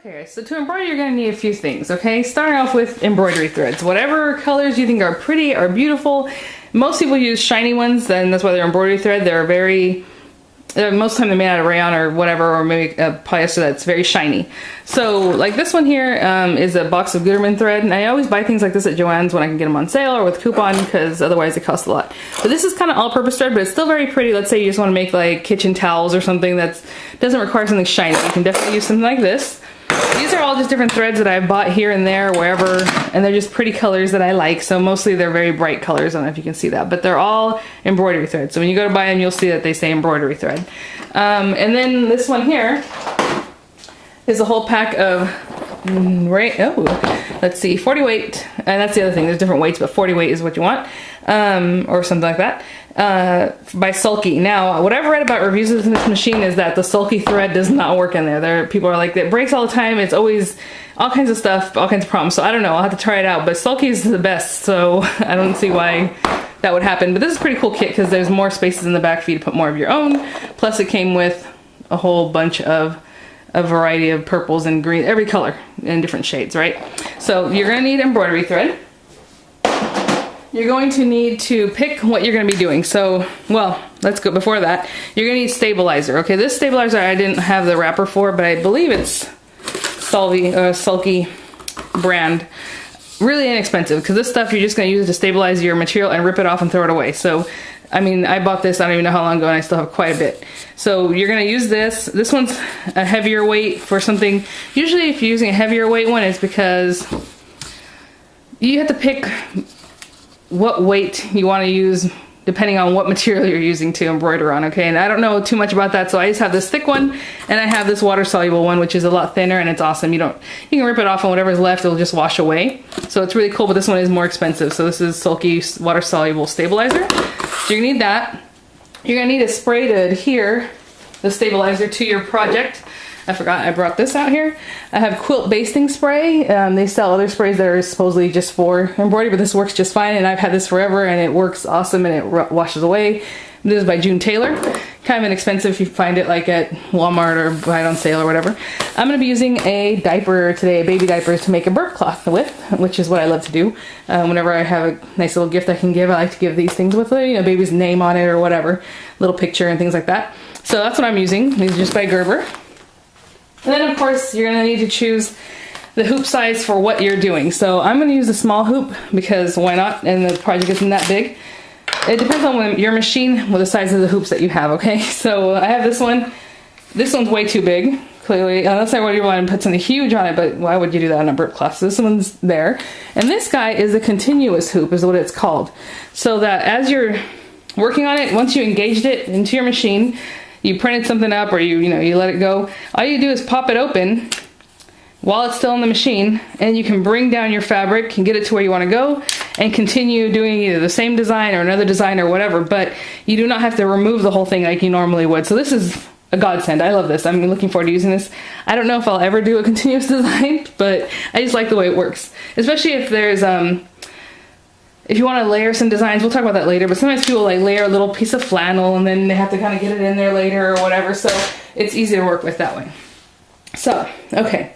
Okay, so to embroider you're going to need a few things, okay? Starting off with embroidery threads. Whatever colors you think are pretty or beautiful. Most people use shiny ones, and that's why they're embroidery thread. They're very, most of the time they're made out of rayon or whatever, or maybe polyester that's very shiny. So like this one here is a box of Gutermann thread, and I always buy things like this at Joann's when I can get them on sale or with coupon, because otherwise they cost a lot. But this is kind of all-purpose thread, but it's still very pretty. Let's say you just want to make like kitchen towels or something that doesn't require something shiny. You can definitely use something like this. These are all just different threads that I've bought here and there, wherever, and they're just pretty colors that I like. So mostly they're very bright colors. I don't know if you can see that, but they're all embroidery threads. So when you go to buy them, you'll see that they say embroidery thread. And then this one here is a whole pack of, let's see, 40 weight. And that's the other thing. There's different weights, but 40 weight is what you want, or something like that. By Sulky. Now, what I've read about reviews of this machine is that the Sulky thread does not work in there. People are like, it breaks all the time. It's always all kinds of stuff, all kinds of problems. So I don't know. I'll have to try it out. But Sulky is the best, so I don't see why that would happen. But this is a pretty cool kit because there's more spaces in the back for you to put more of your own. Plus, it came with a whole bunch of a variety of purples and green, every color in different shades, right? So you're going to need embroidery thread. You're going to need to pick what you're going to be doing. So, well, let's go before that. You're going to need stabilizer. Okay, this stabilizer I didn't have the wrapper for, but I believe it's Sulky brand. Really inexpensive, because this stuff you're just going to use it to stabilize your material and rip it off and throw it away. So, I mean, I bought this, I don't even know how long ago, and I still have quite a bit. So you're going to use this. This one's a heavier weight for something. Usually if you're using a heavier weight one, it's because you have to pick what weight you want to use depending on what material you're using to embroider on, okay? And I don't know too much about that, so I just have this thick one, and I have this water-soluble one, which is a lot thinner, and it's awesome. You can rip it off, and whatever's left, it'll just wash away. So it's really cool, but this one is more expensive. So this is Sulky water-soluble stabilizer. So you're gonna need that. You're gonna need a spray to adhere the stabilizer to your project. I forgot I brought this out here. I have quilt basting spray. They sell other sprays that are supposedly just for embroidery, but this works just fine, and I've had this forever, and it works awesome, and it washes away. This is by June Taylor. Kind of inexpensive if you find it like at Walmart or buy it on sale or whatever. I'm going to be using a diaper today, a baby diaper, to make a burp cloth with, which is what I love to do. Whenever I have a nice little gift I can give, I like to give these things with a baby's name on it or whatever, little picture and things like that. So that's what I'm using. These are just by Gerber. And then of course you're going to need to choose the hoop size for what you're doing. So I'm going to use a small hoop because why not, and the project isn't that big. It depends on your machine with the size of the hoops that you have, okay? So I have this one. This one's way too big, clearly, unless I really want to put something huge on it, but why would you do that on a burp cloth? So this one's there. And this guy is a continuous hoop is what it's called. So that as you're working on it, once you engaged it into your machine, you printed something up or you let it go, all you do is pop it open while it's still in the machine, and you can bring down your fabric and get it to where you want to go and continue doing either the same design or another design or whatever, but you do not have to remove the whole thing like you normally would. So this is a godsend. I love this. I'm looking forward to using this. I don't know if I'll ever do a continuous design, but I just like the way it works. Especially if there's, if you want to layer some designs, we'll talk about that later, but sometimes people like layer a little piece of flannel and then they have to kind of get it in there later or whatever, so it's easy to work with that way. So, okay.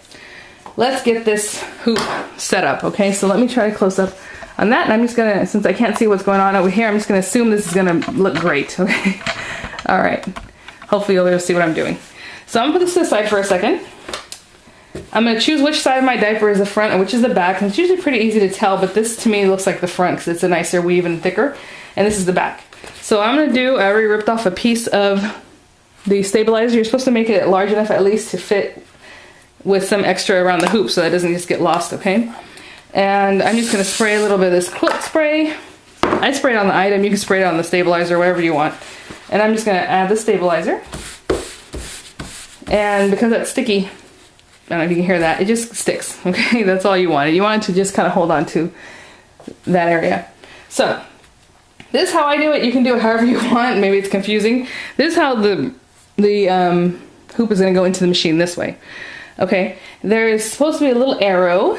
Let's get this hoop set up, okay? So let me try to close up on that, and I'm just gonna, since I can't see what's going on over here, I'm just gonna assume this is gonna look great, okay? All right, hopefully you'll be able to see what I'm doing. So I'm gonna put this to the side for a second. I'm gonna choose which side of my diaper is the front and which is the back, and it's usually pretty easy to tell, but this to me looks like the front because it's a nicer weave and thicker, and this is the back. So I'm gonna do, I already ripped off a piece of the stabilizer. You're supposed to make it large enough at least to fit with some extra around the hoop so that it doesn't just get lost, okay? And I'm just gonna spray a little bit of this quilt spray. I spray it on the item, you can spray it on the stabilizer, whatever you want. And I'm just gonna add the stabilizer. And because that's sticky, I don't know if you can hear that, it just sticks, okay? That's all you want. You want it to just kind of hold on to that area. So, this is how I do it. You can do it however you want. Maybe it's confusing. This is how the hoop is gonna go into the machine this way. Okay, there is supposed to be a little arrow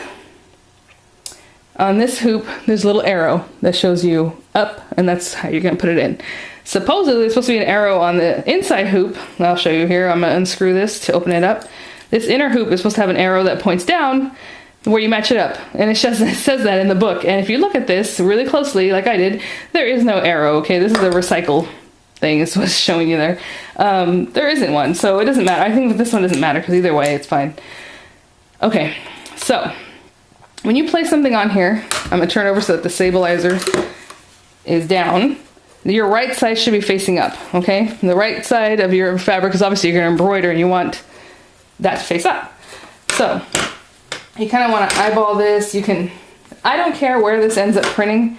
on this hoop. There's a little arrow that shows you up, and that's how you're gonna put it in. Supposedly there's supposed to be an arrow on the inside hoop. I'll show you here. I'm gonna unscrew this to open it up. this inner hoop is supposed to have an arrow that points down where you match it up. And it says that in the book. And if you look at this really closely, like I did, there is no arrow, okay? This is a recycle thing is what's showing you there. There isn't one, so it doesn't matter. I think that this one doesn't matter because either way, it's fine. Okay, so when you place something on here, I'm gonna turn over so that the stabilizer is down. Your right side should be facing up, okay? The right side of your fabric is obviously you're gonna embroider and you want that to face up. So you kind of want to eyeball this. You can, I don't care where this ends up printing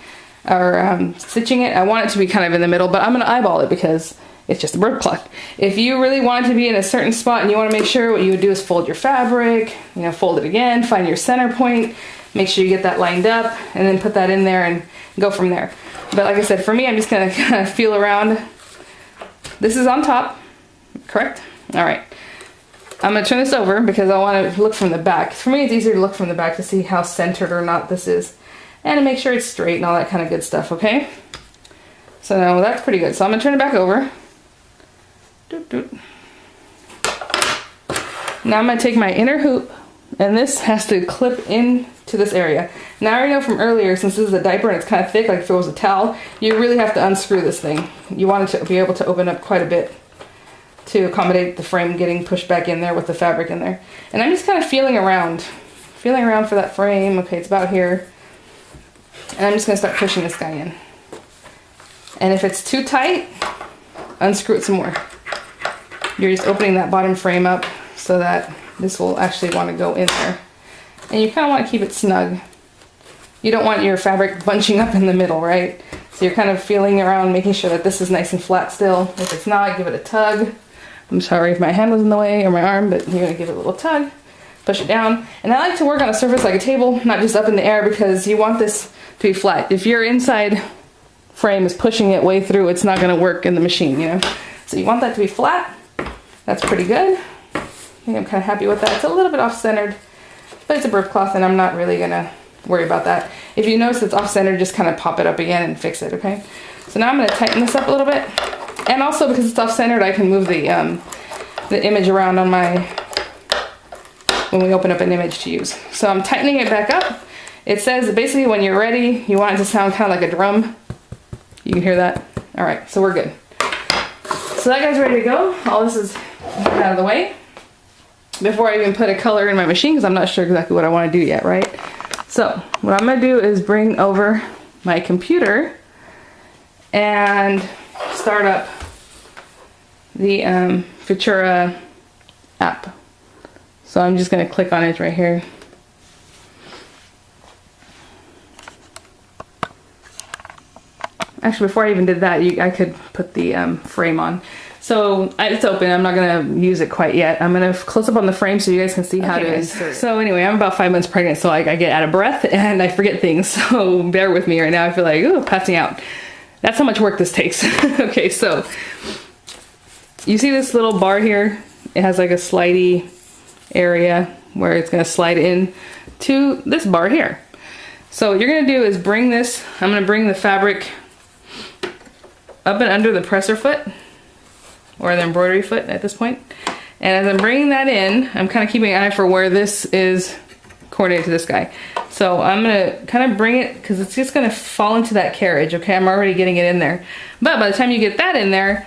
or stitching it. I want it to be kind of in the middle, but I'm gonna eyeball it because it's just a bird cloth. If you really want it to be in a certain spot and you want to make sure, what you would do is fold your fabric, you know, fold it again, find your center point, make sure you get that lined up, and then put that in there and go from there. But like I said, for me, I'm just gonna kind of feel around. This is on top, correct? All right. I'm gonna turn this over because I want to look from the back. For me, it's easier to look from the back to see how centered or not this is, and to make sure it's straight and all that kind of good stuff. Okay. So now that's pretty good. So I'm gonna turn it back over. Doot, doot. Now I'm gonna take my inner hoop, and this has to clip into this area. Now I already know from earlier, since this is a diaper and it's kind of thick, like if it was a towel, you really have to unscrew this thing. You want it to be able to open up quite a bit to accommodate the frame getting pushed back in there with the fabric in there. And I'm just kind of feeling around for that frame. Okay, it's about here. And I'm just gonna start pushing this guy in. And if it's too tight, unscrew it some more. You're just opening that bottom frame up so that this will actually want to go in there. And you kind of want to keep it snug. You don't want your fabric bunching up in the middle, right? So you're kind of feeling around, making sure that this is nice and flat still. If it's not, give it a tug. I'm sorry if my hand was in the way or my arm, but you're going to give it a little tug. Push it down. And I like to work on a surface like a table, not just up in the air, because you want this to be flat. If your inside frame is pushing it way through, it's not going to work in the machine, you know? So you want that to be flat. That's pretty good. I think I'm kind of happy with that. It's a little bit off-centered, but it's a bird cloth and I'm not really gonna worry about that. If you notice it's off-centered, just kind of pop it up again and fix it, okay? So now I'm gonna tighten this up a little bit. And also because it's off-centered, I can move the image around on my, when we open up an image to use. So I'm tightening it back up. It says that basically when you're ready, you want it to sound kind of like a drum. You can hear that? All right, so we're good. So that guy's ready to go. All this is out of the way before I even put a color in my machine, because I'm not sure exactly what I want to do yet, right? So what I'm going to do is bring over my computer and start up the Futura app. So I'm just going to click on it right here. Actually, before I even did that, I could put the frame on. So it's open. I'm not going to use it quite yet. I'm going to close up on the frame so you guys can see how to insert. So anyway, I'm about 5 months pregnant, so I get out of breath and I forget things. So bear with me right now. I feel like, ooh, passing out. That's how much work this takes. Okay, so you see this little bar here? It has like a slidey area where it's going to slide in to this bar here. So what you're going to do is bring this, I'm going to bring the fabric up and under the presser foot, or the embroidery foot at this point. And as I'm bringing that in, I'm kind of keeping an eye for where this is coordinated to this guy. So I'm gonna kind of bring it, because it's just gonna fall into that carriage, okay? I'm already getting it in there. But by the time you get that in there,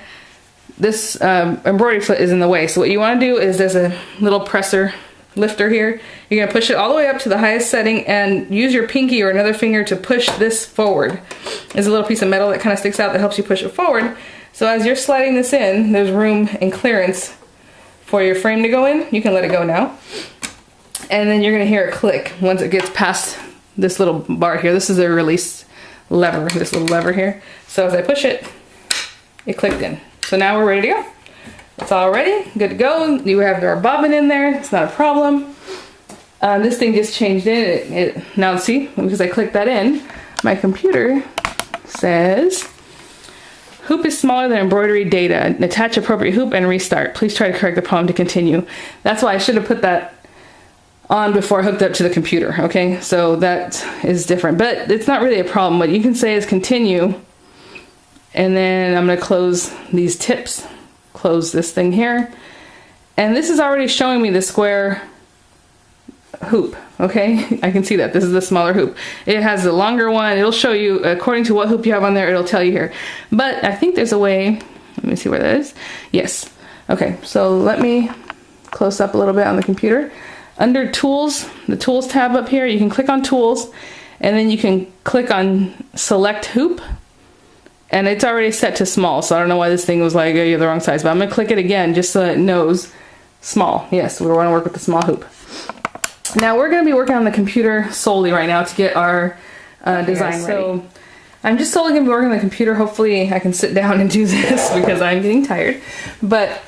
this embroidery foot is in the way. So what you wanna do is there's a little presser lifter here. You're gonna push it all the way up to the highest setting and use your pinky or another finger to push this forward. There's a little piece of metal that kind of sticks out that helps you push it forward. So as you're sliding this in, there's room and clearance for your frame to go in. You can let it go now. And then you're gonna hear it click once it gets past this little bar here. This is a release lever, this little lever here. So as I push it, it clicked in. So now we're ready to go. It's all ready, good to go. You have our bobbin in there, it's not a problem. This thing just changed in. Now see, because I clicked that in, my computer says, hoop is smaller than embroidery data. Attach appropriate hoop and restart. Please try to correct the problem to continue. That's why I should have put that on before I hooked up to the computer, okay? So that is different, but it's not really a problem. What you can say is continue, and then I'm gonna close these tips, close this thing here, And this is already showing me the square hoop, okay? I can see that. This is the smaller hoop. It has the longer one. It'll show you, according to what hoop you have on there, it'll tell you here. But I think there's a way, let me see where that is. Yes. Okay, so let me close up a little bit on the computer. Under Tools, the Tools tab up here, you can click on Tools, and then you can click on Select Hoop. And it's already set to small, so I don't know why this thing was like, oh, you're the wrong size. But I'm going to click it again just so it knows small. Yes, we want to work with the small hoop. Now we're going to be working on the computer solely right now to get our design ready. So I'm just solely going to be working on the computer. Hopefully I can sit down and do this because I'm getting tired. But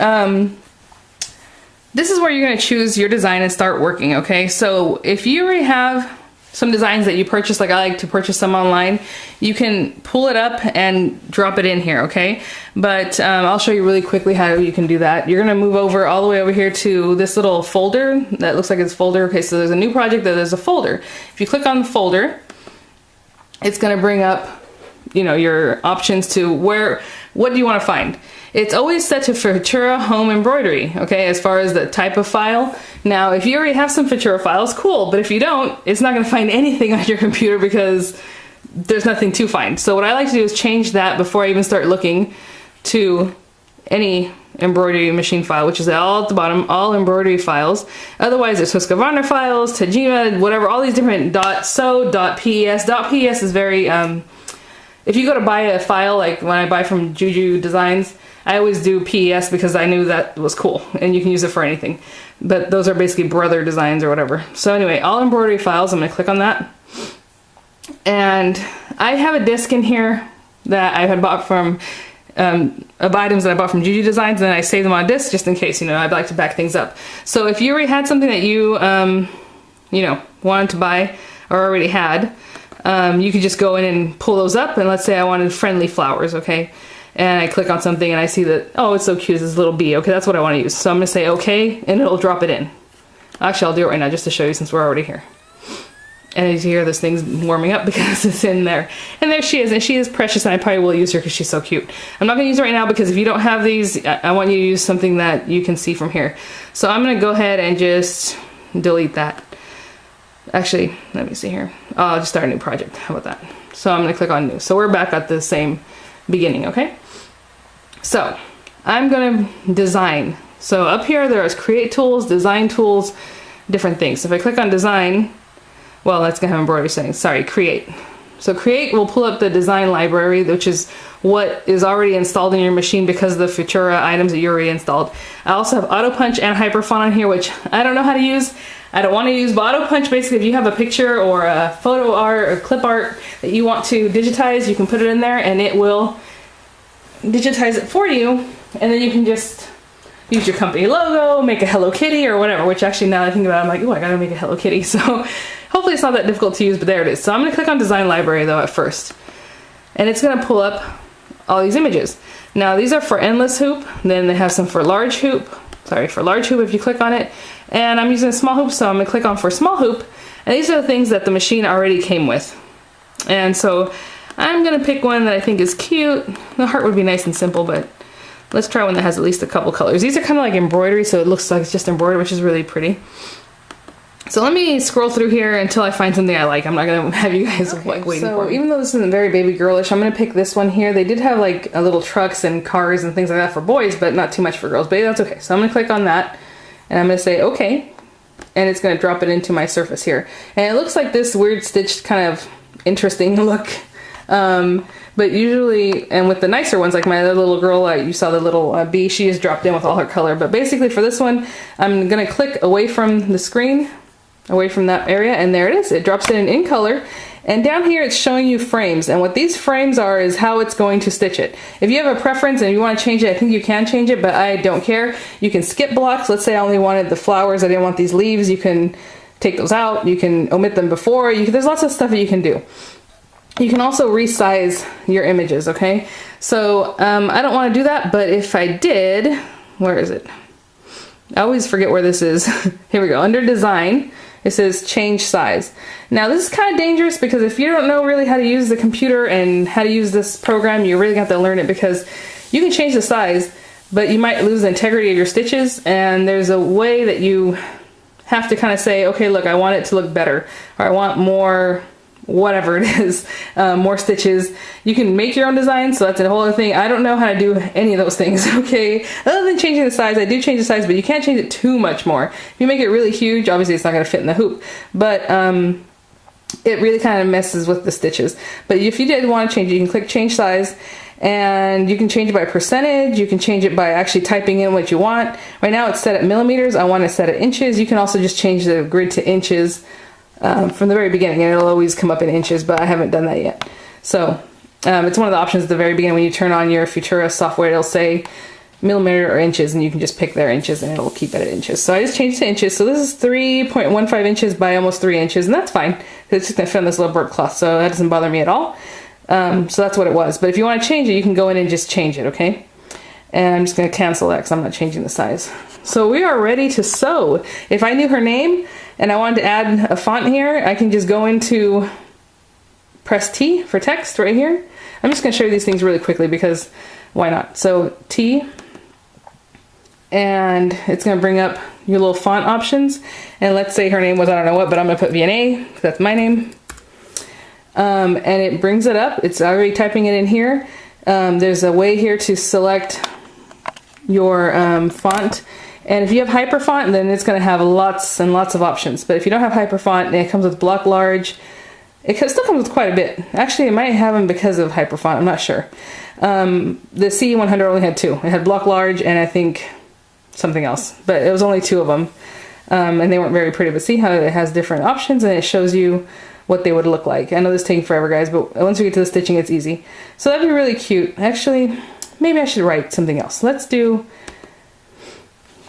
this is where you're going to choose your design and start working, okay? So if you already have some designs that you purchase, like I like to purchase some online, you can pull it up and drop it in here, okay? But I'll show you really quickly how you can do that. You're gonna move over all the way over here to this little folder that looks like it's folder. Okay, so there's a new project that there's a folder. If you click on the folder, it's gonna bring up, you know, your options to what do you wanna find? It's always set to Futura Home Embroidery, okay, as far as the type of file. Now, if you already have some Futura files, cool, but if you don't, it's not going to find anything on your computer because there's nothing to find. So what I like to do is change that before I even start looking to any embroidery machine file, which is all at the bottom, all embroidery files. Otherwise, there's Husqvarna files, Tajima, whatever, all these different .so, .pes. .pes is very, if you go to buy a file, like when I buy from Juju Designs, I always do PES because I knew that was cool and you can use it for anything. But those are basically brother designs or whatever. So anyway, all embroidery files, I'm gonna click on that. And I have a disc in here that I had bought from, of items that I bought from Juju Designs, and I saved them on a disc just in case, you know, I'd like to back things up. So if you already had something that you, you know, wanted to buy or already had, you could just go in and pull those up, and let's say I wanted friendly flowers, okay? And I click on something and I see that, oh, it's so cute, it's this little bee. Okay, that's what I want to use. So I'm going to say okay, and it'll drop it in. Actually, I'll do it right now just to show you since we're already here. And as you hear, this thing's warming up because it's in there. And there she is, and she is precious, and I probably will use her because she's so cute. I'm not going to use it right now because if you don't have these, I want you to use something that you can see from here. So I'm going to go ahead and just delete that. Actually, let me see here. I'll just start a new project. How about that? So I'm going to click on new. So we're back at the same beginning, okay? So I'm going to design. So up here there's create tools, design tools, different things. So if I click on design, well, that's going to have embroidery settings. Sorry, create. So create will pull up the design library, which is what is already installed in your machine because of the Futura items that you already installed. I also have auto punch and hyperfont on here, which I don't know how to use. I don't want to use, but auto punch, basically if you have a picture or a photo art or clip art that you want to digitize, you can put it in there and it will digitize it for you, and then you can just use your company logo, make a Hello Kitty or whatever, which actually now that I think about it, I'm like, oh, I gotta make a Hello Kitty. So hopefully it's not that difficult to use, but there it is. So I'm gonna click on design library though at first, and it's gonna pull up all these images. Now these are for endless hoop, then they have some for large hoop. Sorry, for large hoop if you click on it, and I'm using a small hoop, so I'm gonna click on for small hoop, and these are the things that the machine already came with. And so I'm gonna pick one that I think is cute. The heart would be nice and simple, but let's try one that has at least a couple colors. These are kind of like embroidery, so it looks like it's just embroidery, which is really pretty. So let me scroll through here until I find something I like. I'm not gonna have you guys like waiting for me. Even though this isn't very baby girlish, I'm gonna pick this one here. They did have like a little trucks and cars and things like that for boys, but not too much for girls, but that's okay. So I'm gonna click on that, and I'm gonna say okay, and it's gonna drop it into my surface here. And it looks like this weird stitched kind of interesting look. But usually, and with the nicer ones, like my other little girl, you saw the little bee, she is dropped in with all her color. But basically for this one, I'm gonna click away from the screen, away from that area, and there it is. It drops in color. And down here it's showing you frames, and what these frames are is how it's going to stitch it. If you have a preference and you want to change it, I think you can change it, but I don't care. You can skip blocks. Let's say I only wanted the flowers, I didn't want these leaves. You can take those out, you can omit them before, there's lots of stuff that you can do. You can also resize your images, okay? So I don't want to do that, but if I did, where is it? I always forget where this is. Here we go, under design, it says change size. Now this is kind of dangerous because if you don't know really how to use the computer and how to use this program, you really have to learn it, because you can change the size, but you might lose the integrity of your stitches, and there's a way that you have to kind of say, okay, look, I want it to look better, or I want more, whatever it is, more stitches. You can make your own design, so that's a whole other thing. I don't know how to do any of those things, okay? Other than changing the size, I do change the size, but you can't change it too much more. If you make it really huge, obviously it's not going to fit in the hoop, but it really kind of messes with the stitches. But if you did want to change it, you can click change size, and you can change it by percentage. You can change it by actually typing in what you want. Right now it's set at millimeters. I want it set at inches. You can also just change the grid to inches from the very beginning, and it'll always come up in inches, but I haven't done that yet. So it's one of the options at the very beginning. When you turn on your Futura software, it'll say millimeter or inches, and you can just pick their inches and it'll keep it at inches. So I just changed it to inches. So this is 3.15 inches by almost 3 inches, and that's fine. It's just gonna fit on this little burnt cloth, so that doesn't bother me at all. So that's what it was. But if you want to change it, you can go in and just change it, okay? And I'm just going to cancel that because I'm not changing the size. So we are ready to sew. If I knew her name and I wanted to add a font here, I can just go into press T for text right here. I'm just going to show you these things really quickly because why not? So T, and it's going to bring up your little font options. And let's say her name was, I don't know what, but I'm going to put Vianney because that's my name. And it brings it up. It's already typing it in here. There's a way here to select your font. And if you have hyperfont, then it's going to have lots and lots of options. But if you don't have hyperfont, it comes with block large. It still comes with quite a bit. Actually, it might have them because of hyperfont. I'm not sure. The CE100 only had 2. It had block large and I think something else. But it was only 2 of them. And they weren't very pretty. But see how it has different options and it shows you what they would look like. I know this is taking forever, guys, but once we get to the stitching, it's easy. So that'd be really cute. Actually, maybe I should write something else. Let's do,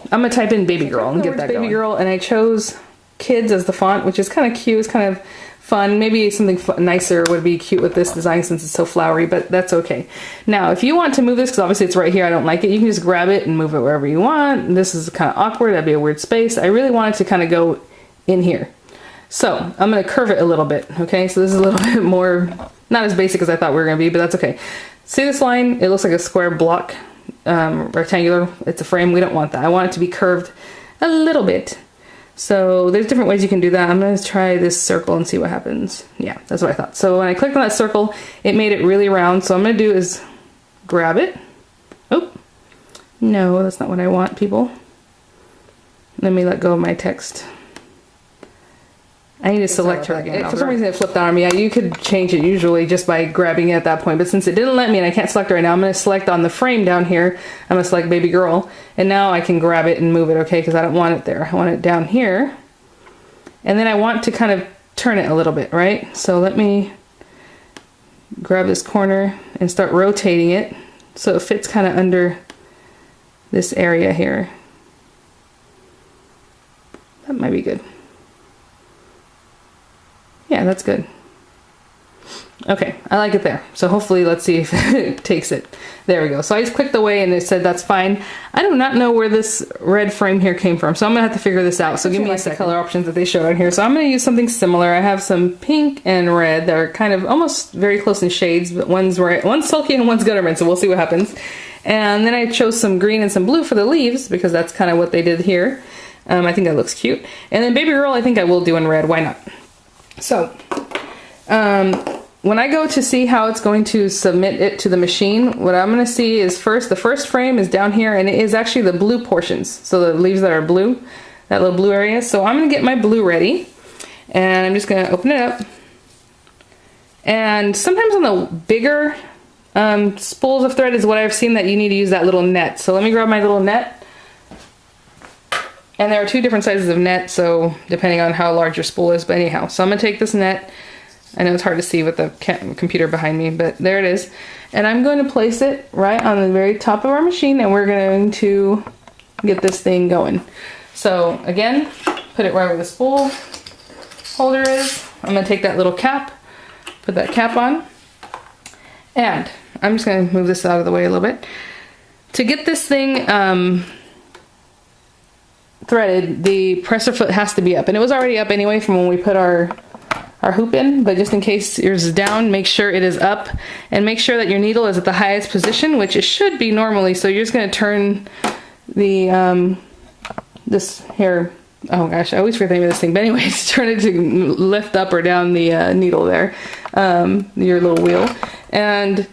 I'm gonna type in baby girl and get that baby girl, and I chose kids as the font, which is kind of cute. It's kind of fun. Maybe something nicer would be cute with this design since it's so flowery, but that's okay. Now, if you want to move this, because obviously it's right here, I don't like it, you can just grab it and move it wherever you want. This is kind of awkward. That'd be a weird space. I really want it to kind of go in here. So I'm going to curve it a little bit, okay? So this is a little bit more, not as basic as I thought we were going to be, but that's okay. See this line? It looks like a square block, rectangular. It's a frame. We don't want that. I want it to be curved a little bit. So there's different ways you can do that. I'm going to try this circle and see what happens. Yeah, that's what I thought. So when I clicked on that circle, it made it really round. So what I'm going to do is grab it. Oh, no, that's not what I want, people. Let me let go of my text. I need to select her again. For some reason it flipped out on me. You could change it usually just by grabbing it at that point, but since it didn't let me and I can't select her right now, I'm going to select on the frame down here. I'm going to select baby girl, and now I can grab it and move it, okay, because I don't want it there. I want it down here. And then I want to kind of turn it a little bit, right? So let me grab this corner and start rotating it so it fits kind of under this area here. That might be good. Yeah, that's good. Okay, I like it there. So hopefully, let's see if it takes it. There we go. So I just clicked away and it said that's fine. I do not know where this red frame here came from, so I'm gonna have to figure this out. So give me a second. Color options that they showed on here. So I'm gonna use something similar. I have some pink and red that are kind of almost very close in shades, but one's sulky and one's gutterman, so we'll see what happens. And then I chose some green and some blue for the leaves because that's kind of what they did here. I think that looks cute. And then baby girl, I think I will do in red. Why not? So, when I go to see how it's going to submit it to the machine, what I'm going to see is the first frame is down here, and it is actually the blue portions. So the leaves that are blue, that little blue area. So I'm going to get my blue ready, and I'm just going to open it up. And sometimes on the bigger spools of thread is what I've seen that you need to use that little net. So let me grab my little net. And there are 2 different sizes of net, so depending on how large your spool is, but anyhow. So I'm gonna take this net. I know it's hard to see with the computer behind me, but there it is. And I'm going to place it right on the very top of our machine, and we're going to get this thing going. So again, put it right where the spool holder is. I'm gonna take that little cap, put that cap on, and I'm just gonna move this out of the way a little bit. To get this thing threaded, the presser foot has to be up, and it was already up anyway from when we put our our hoop in, but just in case yours is down, make sure it is up, and make sure that your needle is at the highest position, which it should be normally. So you're just going to turn the this here, oh gosh, I always forget the name of this thing, but anyways, turn it to lift up or down the needle there, your little wheel. And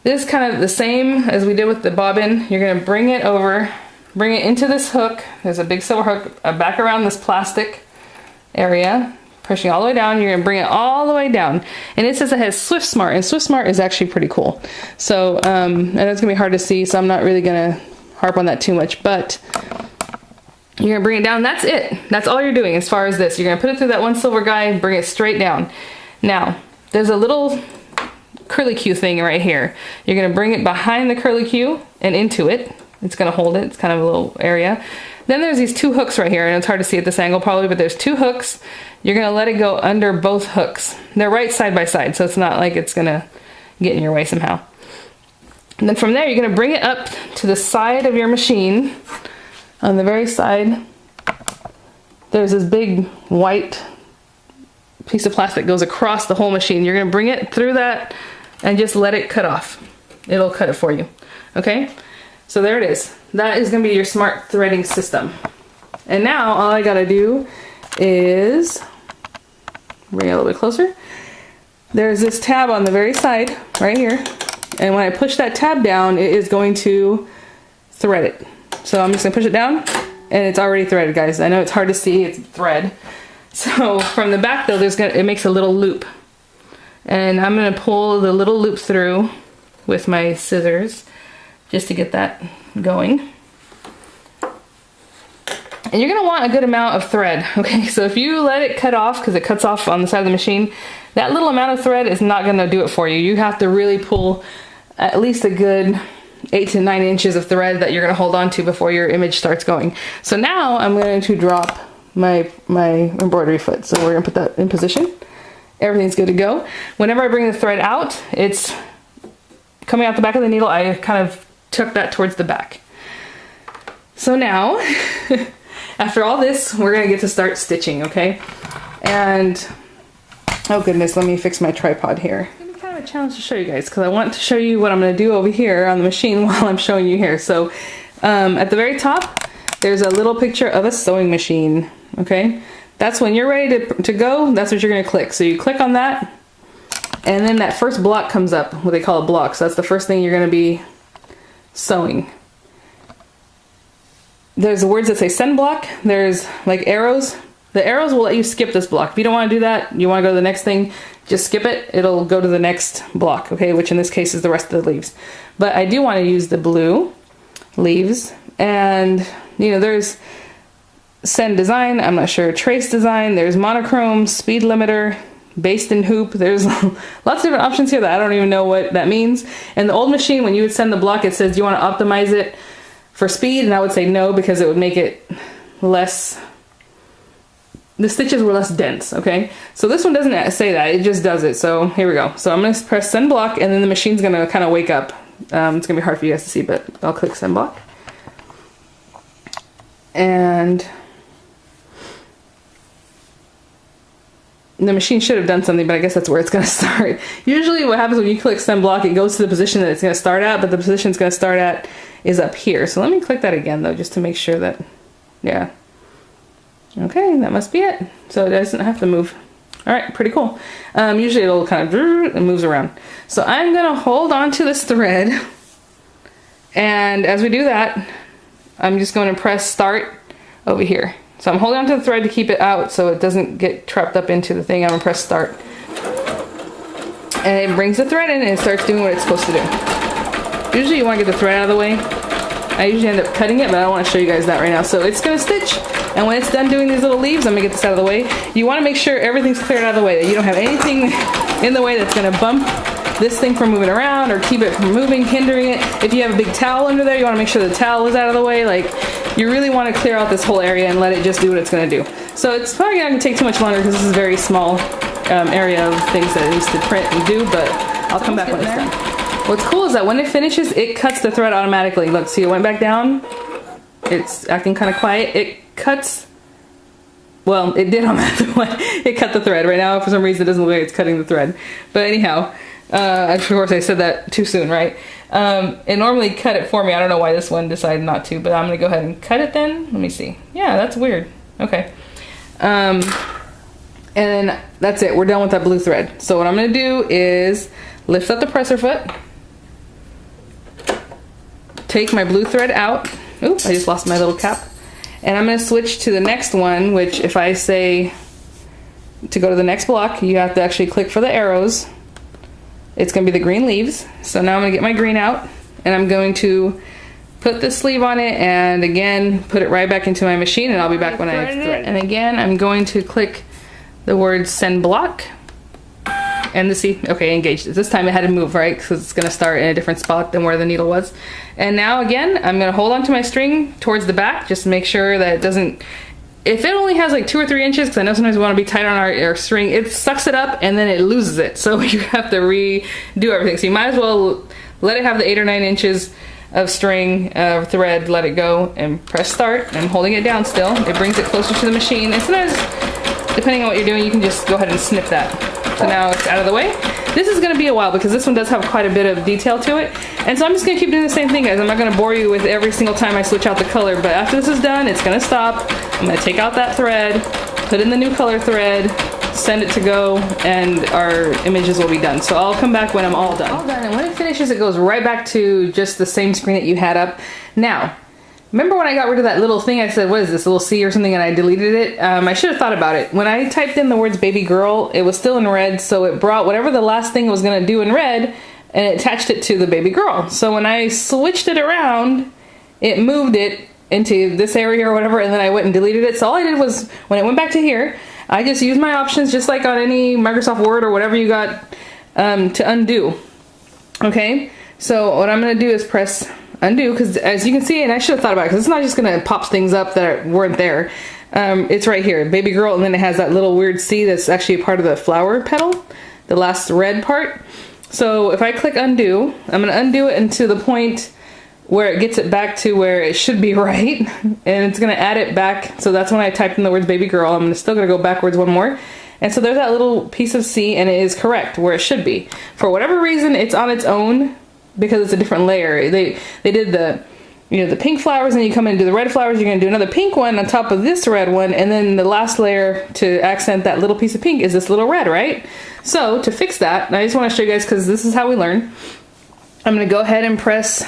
this is kind of the same as we did with the bobbin. You're going to bring it over, bring it into this hook. There's a big silver hook back around this plastic area, pushing all the way down. You're going to bring it all the way down. And it says it has Swift Smart, and Swift Smart is actually pretty cool. So, and it's going to be hard to see, so I'm not really going to harp on that too much, but you're going to bring it down. That's it. That's all you're doing as far as this. You're going to put it through that one silver guide, bring it straight down. Now, there's a little curlicue thing right here. You're going to bring it behind the curlicue and into it. It's going to hold it. It's kind of a little area. Then there's these two hooks right here, and it's hard to see at this angle probably, but there's two hooks. You're going to let it go under both hooks. They're right side by side, so it's not like it's going to get in your way somehow. And then from there, you're going to bring it up to the side of your machine. On the very side, there's this big white piece of plastic that goes across the whole machine. You're going to bring it through that and just let it cut off. It'll cut it for you. Okay? So there it is. That is going to be your smart threading system. And now all I got to do is bring it a little bit closer. There's this tab on the very side right here. And when I push that tab down, it is going to thread it. So I'm just going to push it down, and it's already threaded, guys. I know it's hard to see, it's thread. So from the back though, it makes a little loop. And I'm going to pull the little loop through with my scissors just to get that going. And you're going to want a good amount of thread, okay? So if you let it cut off, because it cuts off on the side of the machine, that little amount of thread is not going to do it for you. You have to really pull at least a good 8 to 9 inches of thread that you're going to hold on to before your image starts going. So now I'm going to drop my embroidery foot. So we're going to put that in position. Everything's good to go. Whenever I bring the thread out, it's coming out the back of the needle. I kind of tuck that towards the back. So now, after all this, we're going to get to start stitching, okay? And, oh goodness, let me fix my tripod here. It's going to be kind of a challenge to show you guys, because I want to show you what I'm going to do over here on the machine while I'm showing you here. So, at the very top, there's a little picture of a sewing machine, okay? That's when you're ready to go, that's what you're going to click. So you click on that, and then that first block comes up, what they call a block. So that's the first thing you're going to be sewing. There's the words that say send block. There's like arrows. The arrows will let you skip this block. If you don't want to do that, you want to go to the next thing, just skip it. It'll go to the next block, okay? Which in this case is the rest of the leaves. But I do want to use the blue leaves. And, you know, there's send design, I'm not sure, trace design, there's monochrome, speed limiter, based in hoop. There's lots of different options here that I don't even know what that means. And the old machine, when you would send the block, it says, do you want to optimize it for speed? And I would say no, because it would make it less, the stitches were less dense, okay? So this one doesn't say that, it just does it. So here we go. So I'm going to press send block, and then the machine's going to kind of wake up. It's going to be hard for you guys to see, but I'll click send block. And the machine should have done something, but I guess that's where it's going to start. Usually what happens when you click send block, it goes to the position that it's going to start at, but the position it's going to start at is up here. So let me click that again though, just to make sure that, yeah. Okay, that must be it. So it doesn't have to move. All right, pretty cool. Usually it'll kind of and moves around. So I'm going to hold on to this thread, and as we do that, I'm just going to press start over here. So I'm holding onto the thread to keep it out so it doesn't get trapped up into the thing. I'm going to press start. And it brings the thread in and it starts doing what it's supposed to do. Usually you want to get the thread out of the way. I usually end up cutting it, but I don't want to show you guys that right now. So it's going to stitch. And when it's done doing these little leaves, I'm going to get this out of the way. You want to make sure everything's cleared out of the way, that you don't have anything in the way that's going to bump this thing from moving around or keep it from moving, hindering it. If you have a big towel under there, you want to make sure the towel is out of the way. Like, you really want to clear out this whole area and let it just do what it's going to do. So it's probably not going to take too much longer because this is a very small area of things that it needs to print and do, but I'll come back when it's done. What's cool is that when it finishes, it cuts the thread automatically. Look, see, it went back down. It's acting kind of quiet. It cuts Well, it did on that one. It cut the thread. Right now, for some reason, it doesn't look like it's cutting the thread. But anyhow, of course, I said that too soon, right? It normally cut it for me. I don't know why this one decided not to, but I'm going to go ahead and cut it then. Let me see. Yeah, that's weird. Okay. And then that's it. We're done with that blue thread. So what I'm going to do is lift up the presser foot, take my blue thread out. Oops, I just lost my little cap. And I'm going to switch to the next one, which if I say to go to the next block, you have to actually click for the arrows. It's going to be the green leaves. So now I'm going to get my green out, and I'm going to put the sleeve on it, and again, put it right back into my machine, and I'll be back when I thread it. And again, I'm going to click the word send block. And okay, engaged. This time it had to move, right? Because it's going to start in a different spot than where the needle was. And now again, I'm going to hold onto my string towards the back, just to make sure that it doesn't, if it only has like 2 or 3 inches, because I know sometimes we want to be tight on our string, it sucks it up and then it loses it. So you have to redo everything. So you might as well let it have the 8 or 9 inches of string, thread, let it go, and press start. I'm holding it down still. It brings it closer to the machine. And sometimes, depending on what you're doing, you can just go ahead and snip that. So now it's out of the way. This is going to be a while because this one does have quite a bit of detail to it. And so I'm just going to keep doing the same thing, guys. I'm not going to bore you with every single time I switch out the color, but after this is done, it's going to stop. I'm going to take out that thread, put in the new color thread, send it to go, and our images will be done. So I'll come back when I'm all done. All done, and when it finishes, it goes right back to just the same screen that you had up. Now, remember when I got rid of that little thing, I said, what is this, little C or something, and I deleted it? I should have thought about it. When I typed in the words baby girl, it was still in red, so it brought whatever the last thing it was going to do in red, and it attached it to the baby girl. So when I switched it around, it moved it into this area or whatever, and then I went and deleted it. So all I did was, when it went back to here, I just used my options, just like on any Microsoft Word or whatever you got, to undo. Okay? So what I'm going to do is press undo, because as you can see, and I should have thought about it, because it's not just going to pop things up that weren't there. It's right here, baby girl, and then it has that little weird C that's actually a part of the flower petal, the last red part. So if I click undo, I'm going to undo it into the point where it gets it back to where it should be, right? And it's going to add it back. So that's when I typed in the words baby girl. I'm still going to go backwards one more. And so there's that little piece of C, and it is correct where it should be. For whatever reason, it's on its own, because it's a different layer. They did the, the pink flowers, and you come in and do the red flowers, you're going to do another pink one on top of this red one, and then the last layer to accent that little piece of pink is this little red, right? So to fix that, and I just want to show you guys, because this is how we learn, I'm going to go ahead and press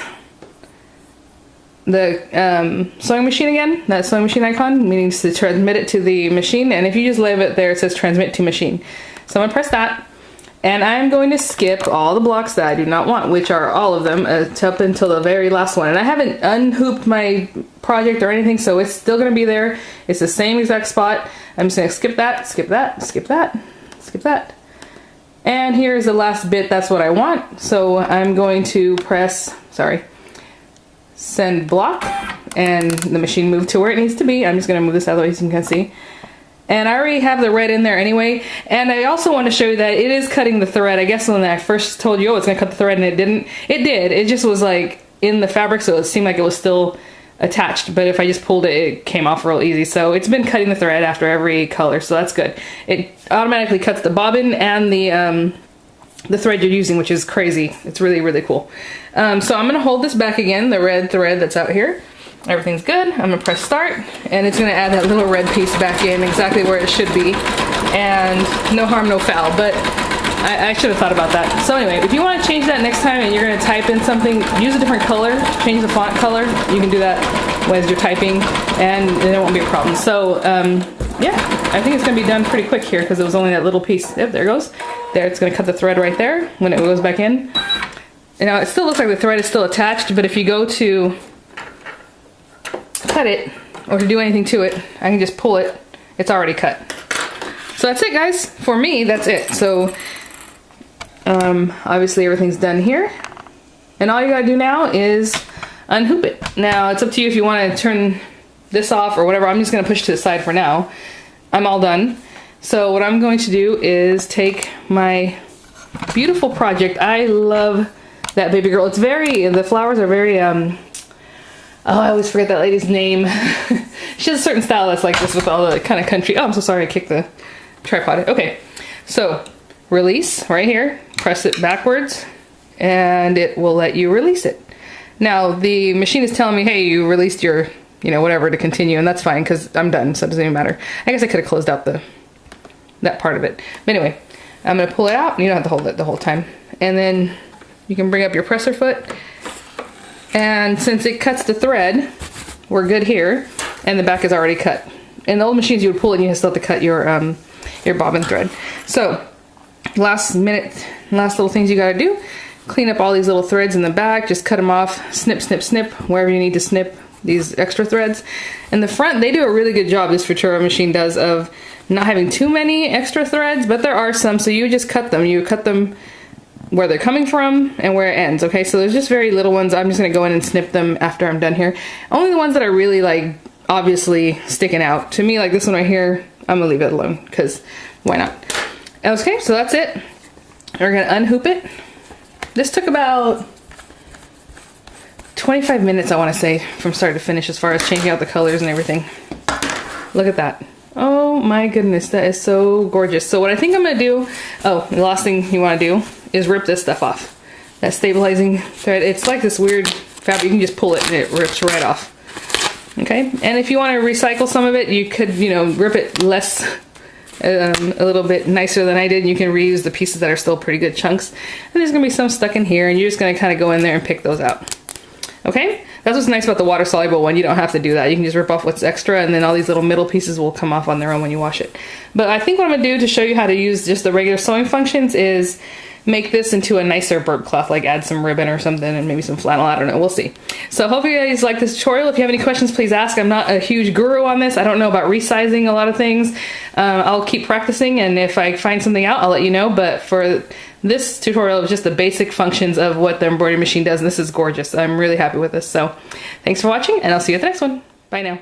the sewing machine again, that sewing machine icon, meaning to transmit it to the machine, and if you just leave it there, it says transmit to machine. So I'm going to press that. And I'm going to skip all the blocks that I do not want, which are all of them, up until the very last one. And I haven't unhooped my project or anything, so it's still going to be there. It's the same exact spot. I'm just going to skip that, skip that, skip that, skip that. And here's the last bit. That's what I want. So I'm going to press, send block, and the machine moved to where it needs to be. I'm just going to move this out of the way so you can see. And I already have the red in there anyway. And I also want to show you that it is cutting the thread. I guess when I first told you, oh, it's going to cut the thread, and it didn't. It did. It just was like in the fabric, so it seemed like it was still attached. But if I just pulled it, it came off real easy. So it's been cutting the thread after every color, so that's good. It automatically cuts the bobbin and the thread you're using, which is crazy. It's really, really cool. So I'm going to hold this back again, the red thread that's out here. Everything's good. I'm going to press start, and it's going to add that little red piece back in exactly where it should be, and no harm, no foul, but I should have thought about that. So anyway, if you want to change that next time and you're going to type in something, use a different color, change the font color. You can do that as you're typing, and then it won't be a problem. So yeah, I think it's going to be done pretty quick here, because it was only that little piece. Yep, there it goes. There, it's going to cut the thread right there when it goes back in. And now it still looks like the thread is still attached, but if you go to cut it, or to do anything to it, I can just pull it. It's already cut. So that's it, guys. For me, that's it. So obviously everything's done here, and all you gotta do now is unhoop it. Now it's up to you if you want to turn this off or whatever. I'm just gonna push to the side for now. I'm all done. So what I'm going to do is take my beautiful project. I love that baby girl. It's very, the flowers are very Oh, I always forget that lady's name. She has a certain style that's like this with all the kind of country. Oh, I'm so sorry, I kicked the tripod. Okay, so release right here, press it backwards, and it will let you release it. Now, the machine is telling me, hey, you released your, you know, whatever to continue, and that's fine because I'm done, so it doesn't even matter. I guess I could have closed out that part of it. But anyway, I'm going to pull it out, and you don't have to hold it the whole time. And then you can bring up your presser foot, and since it cuts the thread, we're good here, and the back is already cut. In the old machines, you would pull it, and you still have to cut your bobbin thread. So, last little things you got to do. Clean up all these little threads in the back, just cut them off, snip, snip, snip, wherever you need to snip these extra threads. In the front, they do a really good job, this Futura machine does, of not having too many extra threads, but there are some, so you just cut them. You cut them where they're coming from and where it ends, okay? So there's just very little ones. I'm just gonna go in and snip them after I'm done here. Only the ones that are really, like, obviously sticking out. To me, like this one right here, I'm gonna leave it alone, because why not? Okay, so that's it. We're gonna unhoop it. This took about 25 minutes, I want to say, from start to finish, as far as changing out the colors and everything. Look at that. Oh my goodness, that is so gorgeous. So what I think I'm going to do, oh, the last thing you want to do is rip this stuff off. That stabilizing thread, it's like this weird fabric. You can just pull it and it rips right off. Okay, and if you want to recycle some of it, you could, you know, rip it less, a little bit nicer than I did, and you can reuse the pieces that are still pretty good chunks. And there's gonna be some stuck in here, and you're just gonna kind of go in there and pick those out. Okay, that's what's nice about the water soluble one. You don't have to do that. You can just rip off what's extra, and then all these little middle pieces will come off on their own when you wash it. But I think what I'm gonna do to show you how to use just the regular sewing functions is make this into a nicer burp cloth, like add some ribbon or something and maybe some flannel, I don't know, we'll see. So hope you guys like this tutorial. If you have any questions, please ask. I'm not a huge guru on this. I don't know about resizing a lot of things. I'll keep practicing, and if I find something out, I'll let you know. But for this tutorial, it was just the basic functions of what the embroidery machine does, and this is gorgeous. I'm really happy with this. So thanks for watching, and I'll see you at the next one. Bye now.